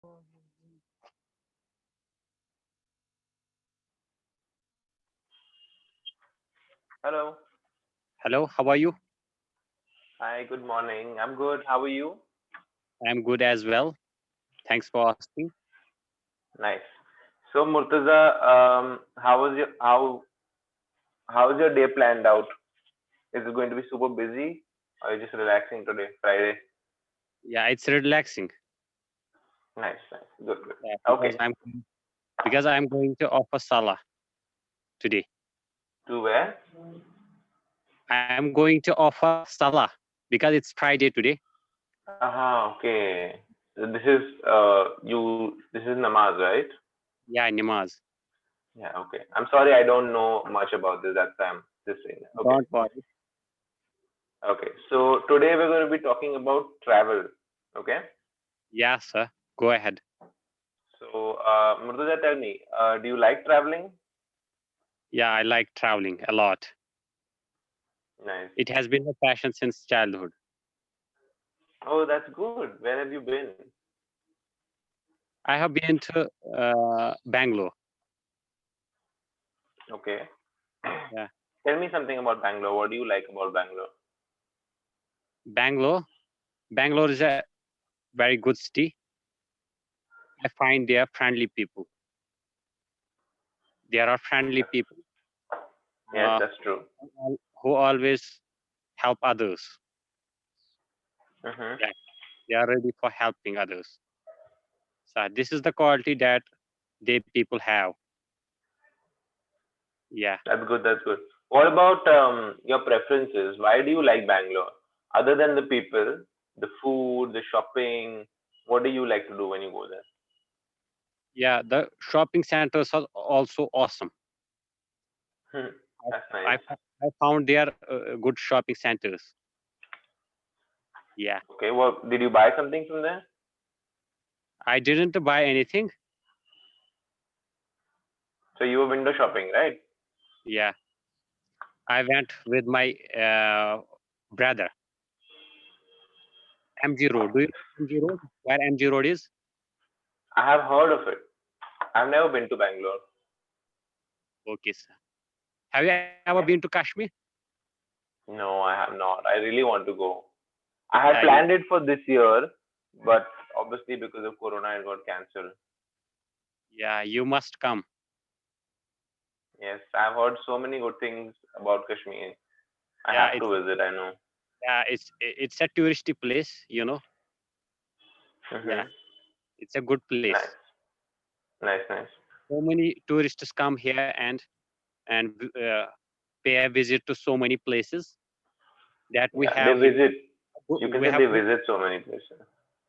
Hello. Hello, how are you? Hi, good morning. I'm good. How are you? I'm good as well. Thanks for asking. Nice. So Murtaza, how's your day planned out? Is it going to be super busy or are you just relaxing today, Friday? Yeah, it's relaxing. Nice, nice. Good, good. Yeah, Okay. because I'm going to offer Salah today. To where? I'm going to offer Salah because it's Friday today. Okay. So this is namaz, right? Yeah, namaz. Yeah, okay. I'm sorry I don't know much about this. That's why I'm just saying that. Okay. Don't worry. Okay. So today we're going to be talking about travel. Okay. Yeah, sir. Go ahead. So Murtaza, tell me, do you like traveling? Yeah, I like traveling a lot. Nice. It has been a passion since childhood. Oh, that's good. Where have you been? I have been to Bangalore. Okay. Yeah, Tell me something about Bangalore. What do you like about Bangalore? Bangalore. Bangalore is a very good city. I find they are friendly people. There are friendly people Yes, uh, that's true. who always help others. Mm-hmm. Yeah, they are ready for helping others. So this is the quality that they people have. Yeah, That's good. That's good. What about your preferences? Why do you like Bangalore? Other than the people, the food, the shopping, what do you like to do when you go there? yeah. The shopping centers are also awesome. Hmm. I That's nice. I found they are good shopping centers. Yeah, Okay. Well, did you buy something from there? I didn't buy anything. So you were window shopping, right? Yeah, I went with my brother. MG Road. Do you know MG Road? Where MG Road is? I have heard of it. I've never been to Bangalore. Okay, sir. Have you ever been to Kashmir? No, I have not. I really want to go. I Yeah, had you. planned it for this year, but obviously because of Corona, it got cancelled. Yeah, you must come. Yes, I've heard so many good things about Kashmir. I Yeah, have to visit. I know. it's a touristy place. You know. Yeah, Mhm. it's a good place. Nice, nice, nice. So many tourists come here and pay a visit to so many places that we Yeah, they have here. visit. You can We say have they good. visit so many places.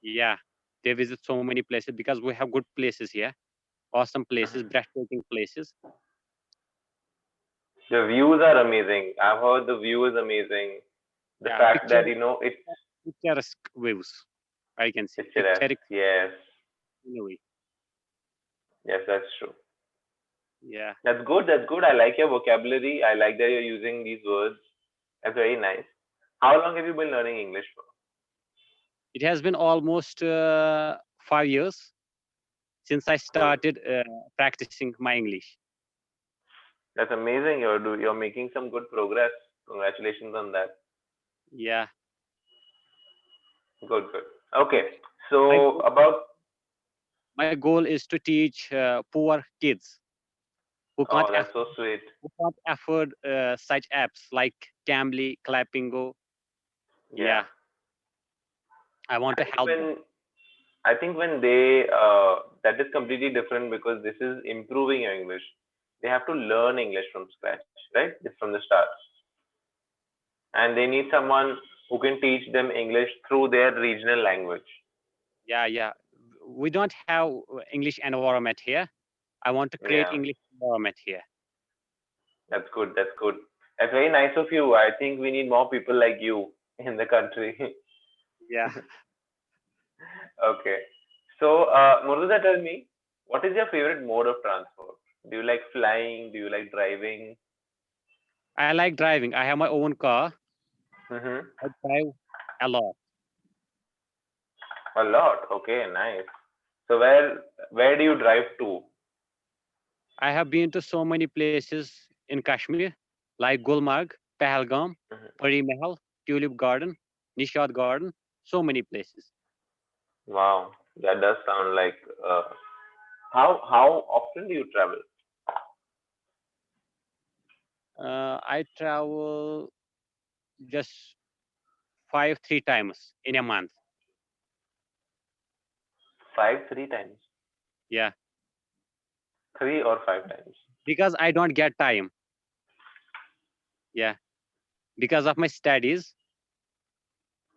Yeah, they visit so many places because we have good places here, awesome places, Mhm. breathtaking places. The views are amazing. I've heard the view is amazing. The Yeah, fact that it's picturesque views. I can say picturesque. picturesque Yes, scenery. yes, that's true. Yeah, That's good. That's good. I like your vocabulary. I like that you're using these words. That's very nice. How long have you been learning English for? it has been almost 5 years since I Oh, started practicing my English. that's amazing. You're making some good progress. Congratulations on that. Yeah, Good, good. Okay. my So goal, about my goal is to teach poor kids who oh, can't that's so afford sweet. who can't afford such apps like Cambly, Clappingo. Yeah. Yeah, I want I to think help them. when I think when they that is completely different because this is improving your English. They have to learn English from scratch, right? From the start, and they need someone who can teach them English through their regional language. Yeah, yeah. We don't have English environment here. I want to create Yeah, English environment here. that's good. That's good. That's very nice of you. I think we need more people like you in the country. Yeah, Okay. So, Murtuza, tell me, what is your favorite mode of transport? Do you like flying? Do you like driving? I like driving. I have my own car. Mm-hmm. I drive a lot. A lot. Okay, nice. So where do you drive to? I have been to so many places in Kashmir, like Gulmarg, Pahalgam, Mhm. Pari Mahal, Tulip Garden, Nishad Garden, so many places. Wow, that does sound like how often do you travel? I travel just 3 times in a month. 3 times, Yeah, 3 or 5 times. because I don't get time. Yeah, because of my studies.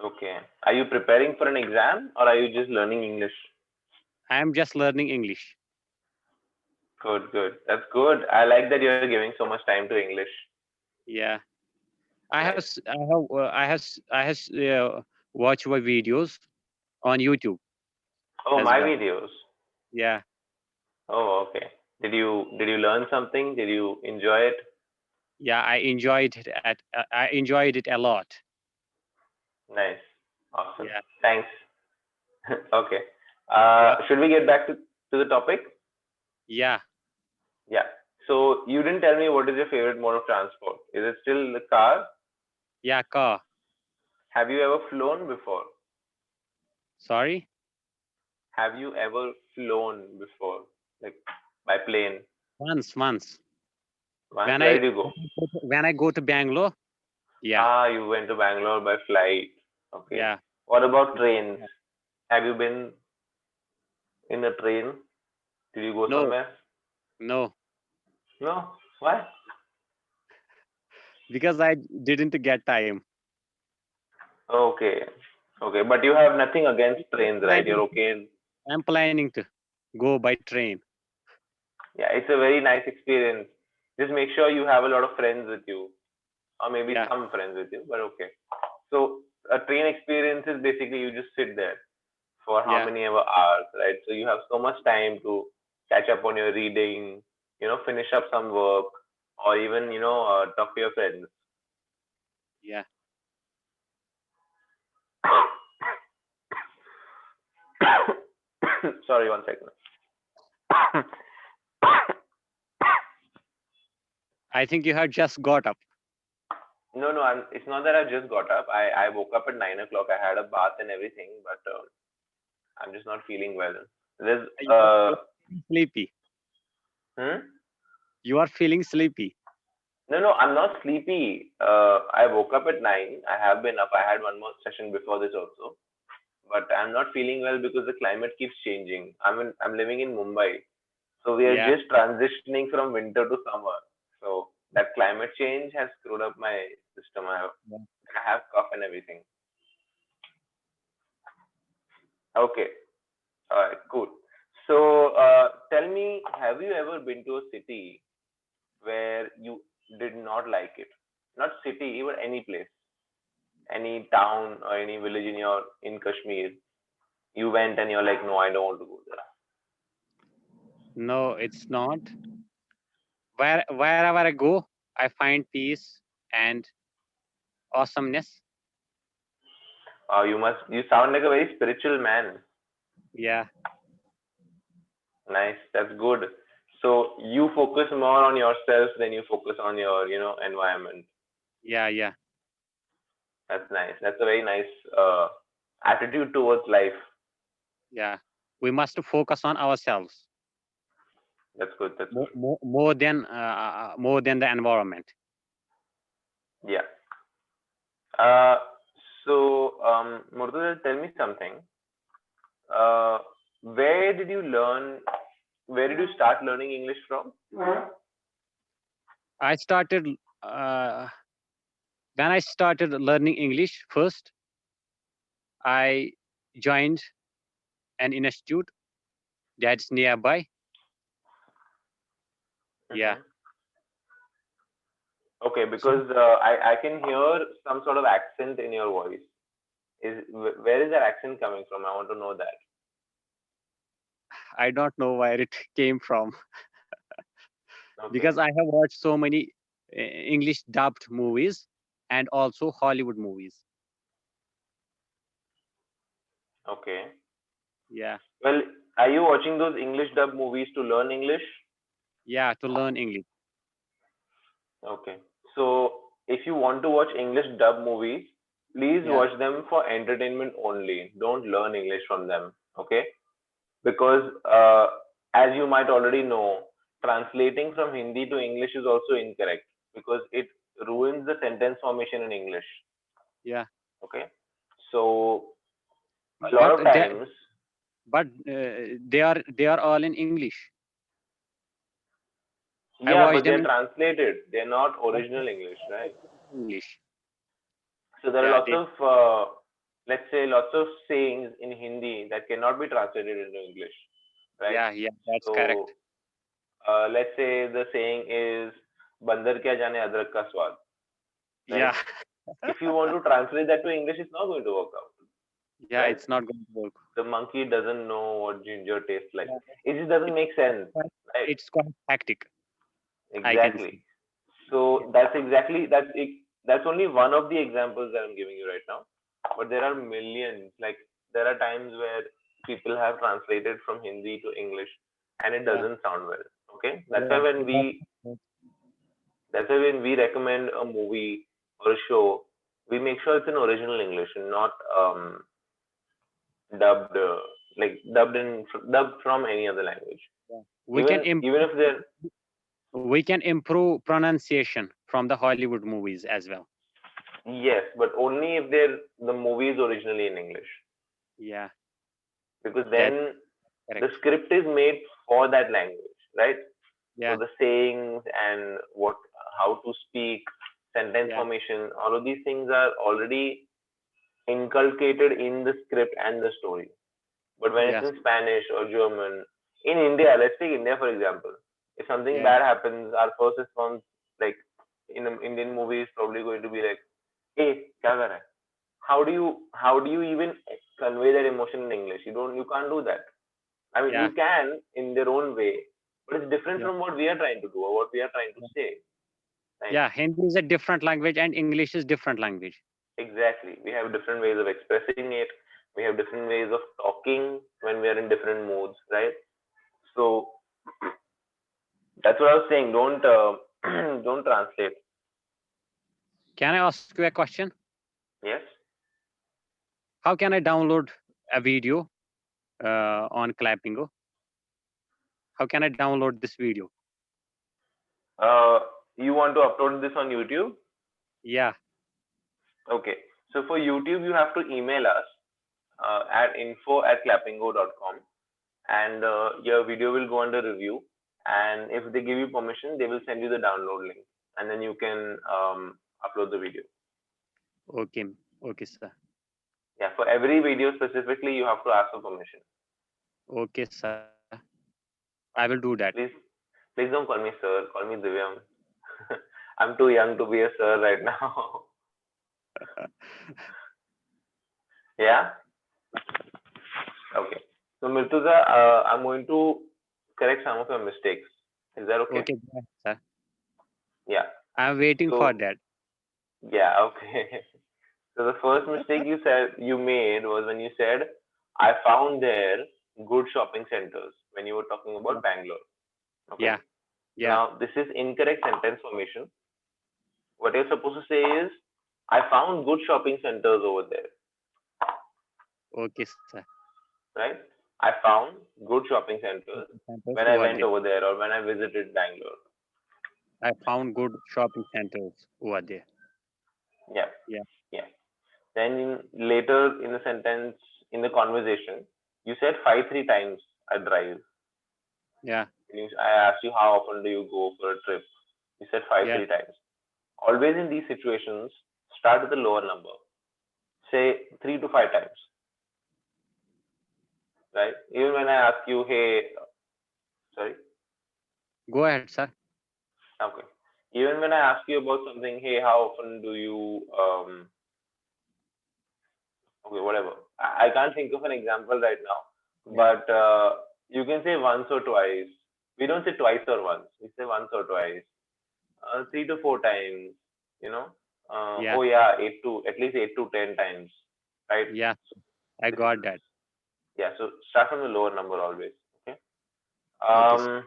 Okay. Are you preparing for an exam or are you just learning English? I am just learning English. Good, good. That's good. I like that you're giving so much time to English. Yeah, Nice. I have watched my videos on YouTube Oh, as my well. videos. Yeah, Oh, okay. Did you learn something? Did you enjoy it? yeah, I enjoyed it a lot. Nice. Awesome. Yeah, Thanks. Okay. yeah, Should we get back to the topic? yeah, Yeah. So you didn't tell me what is your favorite mode of transport. Is it still the car? yeah. Car. Have you ever flown before? Sorry. Have you ever flown before? Like by plane? Once. Once? When Where I did you go? when I go to Bangalore. Yeah, Ah, you went to Bangalore by flight. Okay. yeah. What about trains? Have you been in a train? Did you go No, somewhere? no, No. Why? because I didn't get time. Okay. Okay. But you have nothing against I'm trains, right? You're planning. okay. I'm planning to go by train. Yeah, it's a very nice experience. Just make sure you have a lot of friends with you, or maybe Yeah, some friends with you, but okay. So a train experience is basically you just sit there for how yeah, many ever hours, right? So you have so much time to catch up on your reading, finish up some work, or even, talk to your friends. yeah. Sorry, one second. I think you have just got up. No, no, it's not that I just got up. I woke up at 9 o'clock. I had a bath and everything, but I'm just not feeling well. There's You are feeling sleepy. hmm? You are feeling sleepy. No, no, I'm not sleepy. I woke up at 9. I have been up. I had one more session before this also, but I'm not feeling well because the climate keeps changing. I'm living in Mumbai, so we are Yeah, just transitioning from winter to summer. So that climate change has screwed up my system. yeah. I have cough and everything. Okay, all right, cool. So tell me, have you ever been to a city where you did not like it? Not city, even any place, any town or any village in Kashmir. You went and you're like, no, I don't want to go there. No, it's not. Wherever I go, I find peace and awesomeness. You sound like a very spiritual man. Yeah, Nice, that's good. So you focus more on yourself than you focus on your, environment. yeah, yeah, That's nice. That's a very nice attitude towards life. yeah. We must focus on ourselves That's good. That's good. more than the environment. Yeah. Uh, so, Murtuza, tell me something. Uh, where did you learn? Where did you start learning English from? I started uh, when I started learning English first. I joined an institute that's nearby. Yeah. Hmm. Okay, So because I can hear some sort of accent in your voice. Where is that accent coming from? I want to know that. I don't know where it came from Okay. because I have watched so many English dubbed movies and also Hollywood movies. Okay. Yeah. Well, Are you watching those English dub movies to learn English? Yeah, to learn English. Okay. So if you want to watch English dub movies, please Yeah, watch them for entertainment only. Don't learn English from them. Okay? Because as you might already know, translating from Hindi to English is also incorrect because it ruins the sentence formation in English. yeah. Okay? So a lot But of times, they are all in English. I yeah, watched but them they're in translated. They're not original English, right? English. So there are Yeah, lots they. of, let's say, lots of sayings in Hindi that cannot be translated into English, right? Yeah, yeah. That's So correct. let's say the saying is "बंदर क्या जाने अदरक का स्वाद," right? Yeah, If you want to translate that to English, it's not going to work out, yeah. right? It's not going to work. The monkey doesn't know what ginger tastes like. Yeah, It just doesn't it's make sense, quite, right? it's quite hectic. I can Exactly. see. So that's exactly that's only one of the examples that I'm giving you right now. But there are millions. Like there are times where people have translated from Hindi to English and it Yeah, doesn't sound well. Okay, yeah. that's why when we recommend a movie or a show, we make sure it's in original English and not dubbed dubbed from any other language. Yeah. Even if they're We can improve pronunciation from the Hollywood movies as well. yes, but only if the movie is originally in English. Yeah, Because that's then the correct. script is made for that language, right? So Yeah, the sayings and how to speak, sentence yeah, formation, all of these things are already inculcated in the script and the story. But when it's yes, in Spanish or German, in India, let's take India for example. If something yeah, bad happens, our first response, like in an Indian movie, is probably going to be like, "Hey, kya kar raha hai?" How do you even convey that emotion in English? You can't do that. I mean, you yeah, can in their own way, but it's different yeah. from what we are trying to do or what we are trying to say, right? Yeah, Hindi is a different language and English is different language. Exactly. We have different ways of expressing it. We have different ways of talking when we are in different moods, right? So that's what I was saying. Don't don't translate. Can I ask you a question? Yes. How can I download a video on Clappingo? How can I download this video? You want to upload this on YouTube? Yeah, Okay. So for YouTube, you have to email us at info@clappingo.com, and your video will go under review. And if they give you permission, they will send you the download link, and then you can upload the video. okay, okay, sir. Yeah, for every video specifically, you have to ask for permission. Okay, sir. I will do that. Please, please don't call me sir. Call me Divyam. I'm too young to be a sir right now. Yeah. Okay. So Mirtuza, I'm going to correct some of your mistakes. Is that okay? Okay, go ahead, sir. Yeah. I'm waiting for So that. yeah. Okay. So the first mistake you made was when you said, "I found there good shopping centers" when you were talking about Bangalore. Okay. Yeah, yeah. Now this is incorrect sentence formation. What you're supposed to say is, "I found good shopping centers over there." Okay, sir. Right? I found good shopping centers Centers when I over went there. over there or when I visited Bangalore. I found good shopping centers over there. Yeah. Yeah, Yeah. Then later in the sentence, in the conversation, you said five, three times I drive. yeah, I asked you how often do you go for a trip. You said five, yeah. three times. Always in these situations, start with a lower number. Say 3 to 5 times, right? Even when I ask you, hey, sorry, Go ahead, sir. okay. Even when I ask you about something, hey, how often do you, okay, whatever. I can't think of an example right now, Yeah, but you can say once or twice. We don't say twice or once. We say once or twice. 3 to 4 times. You know. yeah, Oh yeah, at least 8 to 10 times, right? yeah. I This, got that. Yeah, so start from the lower number always. Okay. Okay, sir.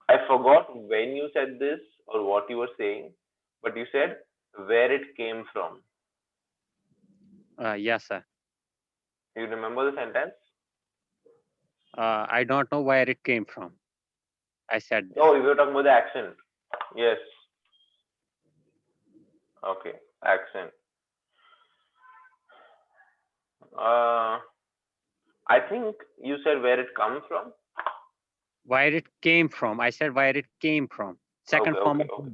I forgot when you said this or what you were saying, but you said where it came from. Yes, sir. You remember the sentence? I don't know where it came from. I said this. Oh, you were talking about the accent. Yes. Okay. Accent. Uh, I think you said where it comes from. Where it came from. I said where it came from. Second Okay, form okay, of okay.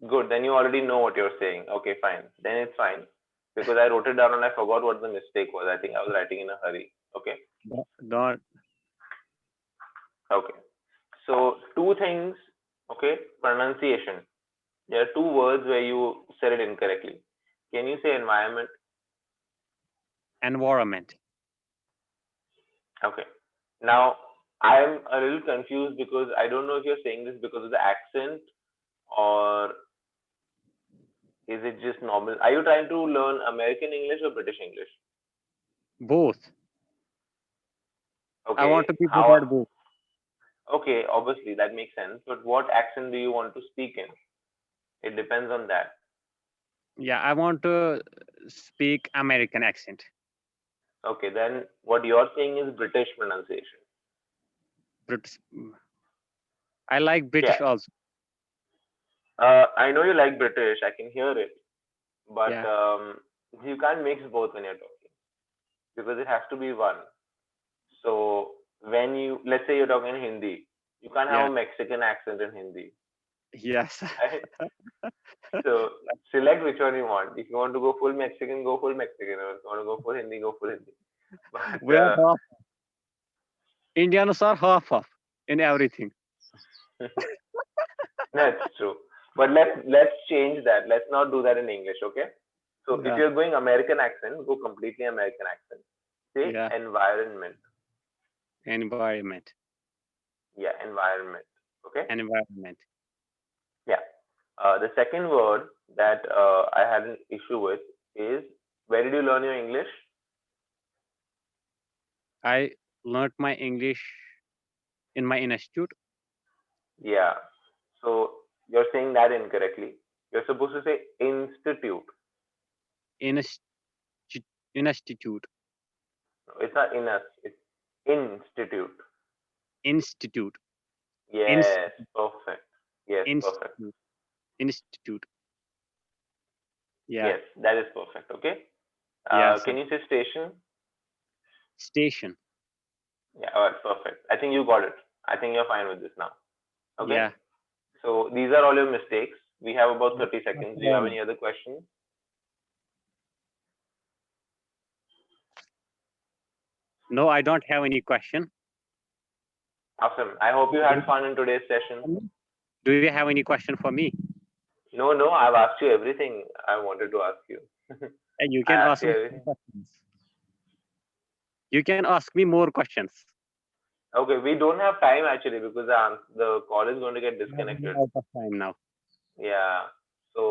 Good. Then you already know what you're saying. Okay, fine. Then it's fine. Because I wrote it down and I forgot what the mistake was. I think I was writing in a hurry. Okay. don't. Okay. So two things. Okay. Pronunciation. There are two words where you said it incorrectly. Can you say environment? Environment. Okay. Now I'm a little confused because I don't know if you're saying this because of the accent or is it just normal? Are you trying to learn American English or British English? Both. I want Okay. to be good How? at both. Okay, obviously that makes sense. But what accent do you want to speak in? It depends on that. Yeah, I want to speak American accent. Okay, then what you're saying is British pronunciation. British. I like Yeah. British also. I know you like British. I can hear it, but Yeah. you can't mix both when you're talking because it has to be one. So when you, let's say you're talking Hindi, you can't have Yeah. a Mexican accent in Hindi, Yes. right? So select which one you want. If you want to go full Mexican, go full Mexican. Or if you want to go full Hindi, go full Hindi. But We are half. Indians are half in everything. that's true. But let's change that. Let's not do that in English, okay? So if Yeah. you're going American accent, go completely American accent. Say Yeah. environment. Environment. Yeah, environment. Okay. Environment. Yeah. The second word that I had an issue with is where did you learn your English? I learned my English in my institute. Yeah. So you're saying that incorrectly. You're supposed to say institute. Inst- Institute. It's not in us. It's institute. Institute. Yes. Perfect. Yes. Perfect. Institute. Institute. Yeah. Yes. That is perfect. Okay. Yes. Can you say station? Station. Yeah. All right. Perfect. I think you got it. I think you're fine with this now. Okay. Yeah. So these are all your mistakes. We have about 30 seconds. Do you have any other questions? No, I don't have any question. Awesome. I hope you had fun in today's session. Do you have any question for me? No, I've asked you everything I wanted to ask you. And you I can asked ask you me everything. questions. You can ask me more questions. Okay, we don't have time actually because the call is going to get disconnected. Out of time now. Yeah.